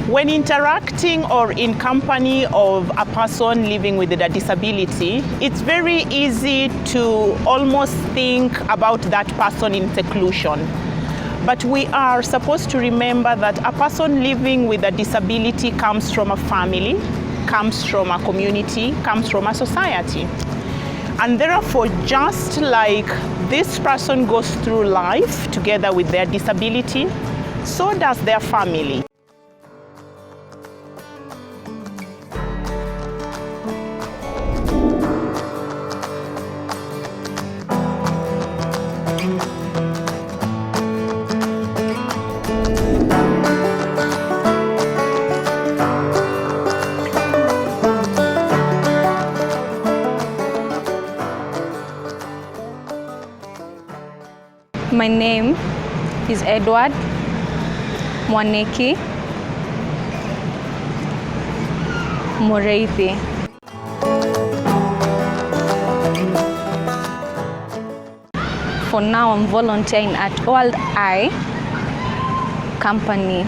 When interacting or in company of a person living with a disability, it's very easy to almost think about that person in seclusion. But we are supposed to remember that a person living with a disability comes from a family, comes from a community, comes from a society. And therefore, just like this person goes through life together with their disability, so does their family. My name is Edward Mwaniki Mureithi. For now, I'm volunteering at World Eye Company.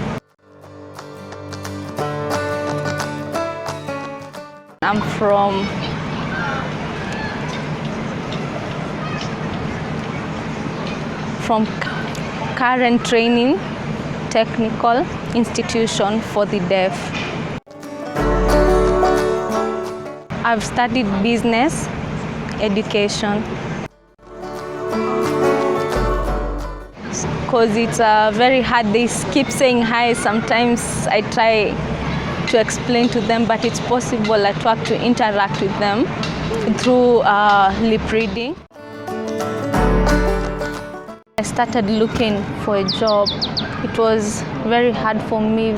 I'm from Current Training Technical Institution for the Deaf. I've studied business education because it's very hard. They keep saying hi. Sometimes I try to explain to them, but it's possible at work to interact with them through lip reading. I started looking for a job. It was very hard for me,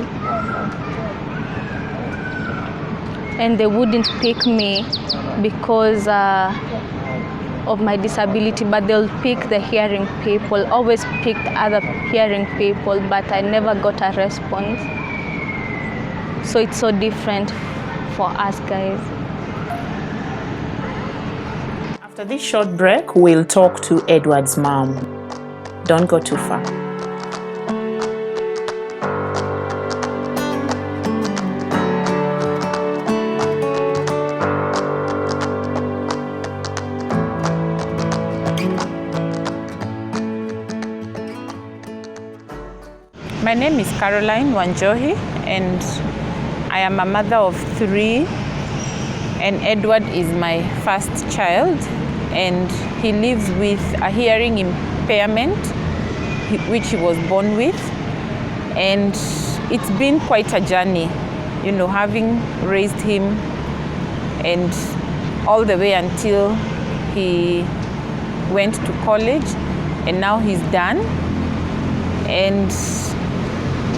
and they wouldn't pick me because of my disability, but they'll pick the hearing people, always picked other hearing people, but I never got a response. So it's so different for us guys. After this short break, we'll talk to Edward's mom. Don't go too far. My name is Caroline Wanjohi, and I am a mother of 3, and Edward is my first child, and he lives with a hearing impairment, which he was born with. And it's been quite a journey, you know, having raised him and all the way until he went to college, and now he's done. And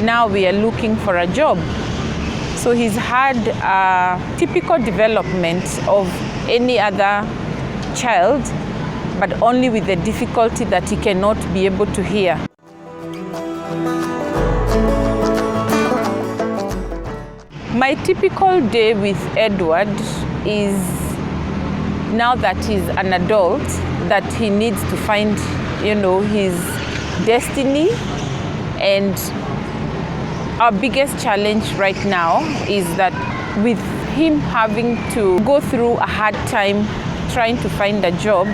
now we are looking for a job. So he's had a typical development of any other child, but only with the difficulty that he cannot be able to hear. My typical day with Edward is, now that he's an adult, that he needs to find, you know, his destiny. And our biggest challenge right now is that with him having to go through a hard time trying to find a job,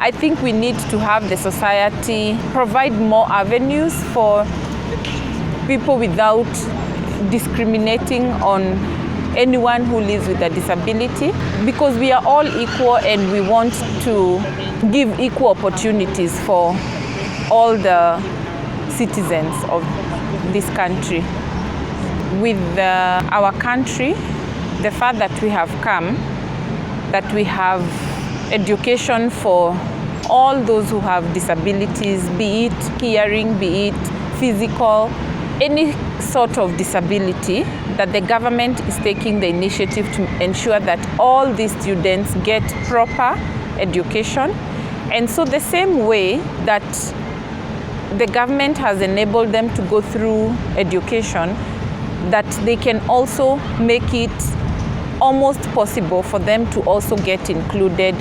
I think we need to have the society provide more avenues for people without discriminating on anyone who lives with a disability, because we are all equal and we want to give equal opportunities for all the citizens of this country. With our country, the fact that we have come, that we have education for all those who have disabilities, be it hearing, be it physical, any sort of disability, that the government is taking the initiative to ensure that all these students get proper education. And so the same way that the government has enabled them to go through education, that they can also make it almost possible for them to also get included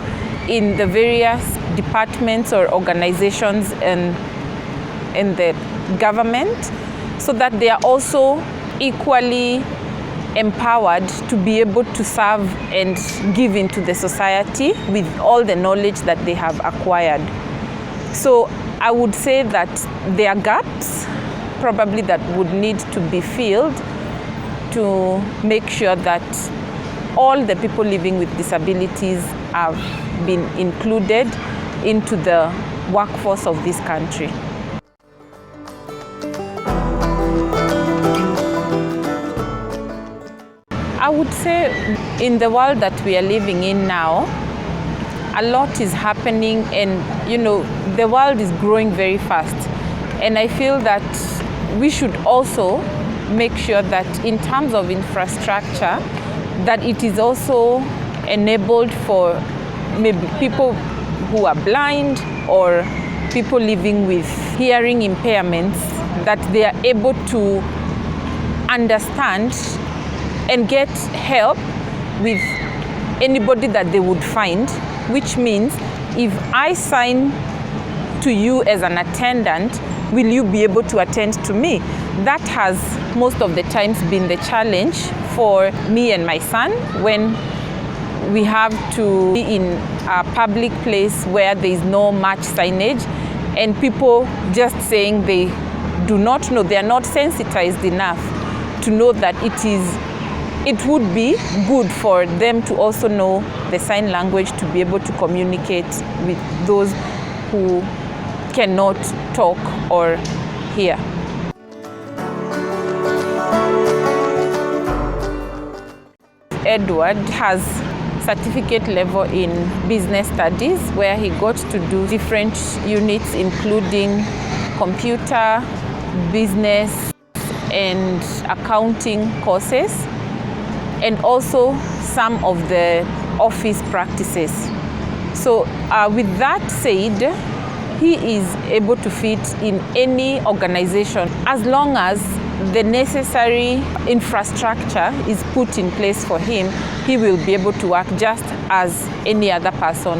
in the various departments or organizations in the government, so that they are also equally empowered to be able to serve and give into the society with all the knowledge that they have acquired. So I would say that there are gaps probably that would need to be filled to make sure that all the people living with disabilities have been included into the workforce of this country. I would say in the world that we are living in now, a lot is happening, and the world is growing very fast. And I feel that we should also make sure that in terms of infrastructure, that it is also enabled for maybe people who are blind or people living with hearing impairments, that they are able to understand and get help with anybody that they would find, which means if I sign to you as an attendant, will you be able to attend to me? That has most of the times been the challenge for me and my son when we have to be in a public place where there is no much signage and people just saying they do not know, they are not sensitized enough to know that it would be good for them to also know the sign language to be able to communicate with those who cannot talk or hear. Edward has certificate level in business studies where he got to do different units including computer, business and accounting courses, and also some of the office practices. So with that said, he is able to fit in any organization as long as the necessary infrastructure is put in place for him. He will be able to work just as any other person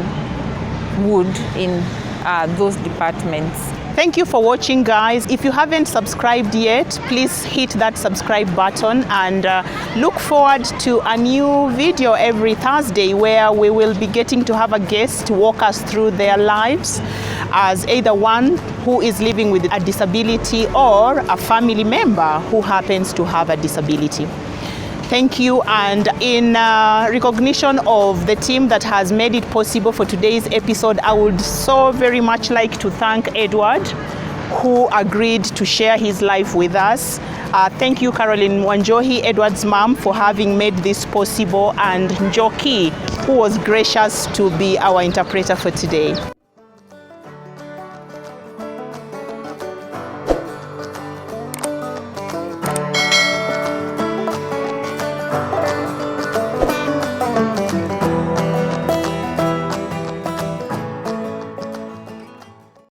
would in those departments. Thank you for watching, guys. If you haven't subscribed yet, please hit that subscribe button and look forward to a new video every Thursday where we will be getting to have a guest walk us through their lives as either one who is living with a disability or a family member who happens to have a disability. Thank you, and in recognition of the team that has made it possible for today's episode, I would so very much like to thank Edward, who agreed to share his life with us. Thank you, Caroline Wanjohi, Edward's mom, for having made this possible, and Njoki, who was gracious to be our interpreter for today.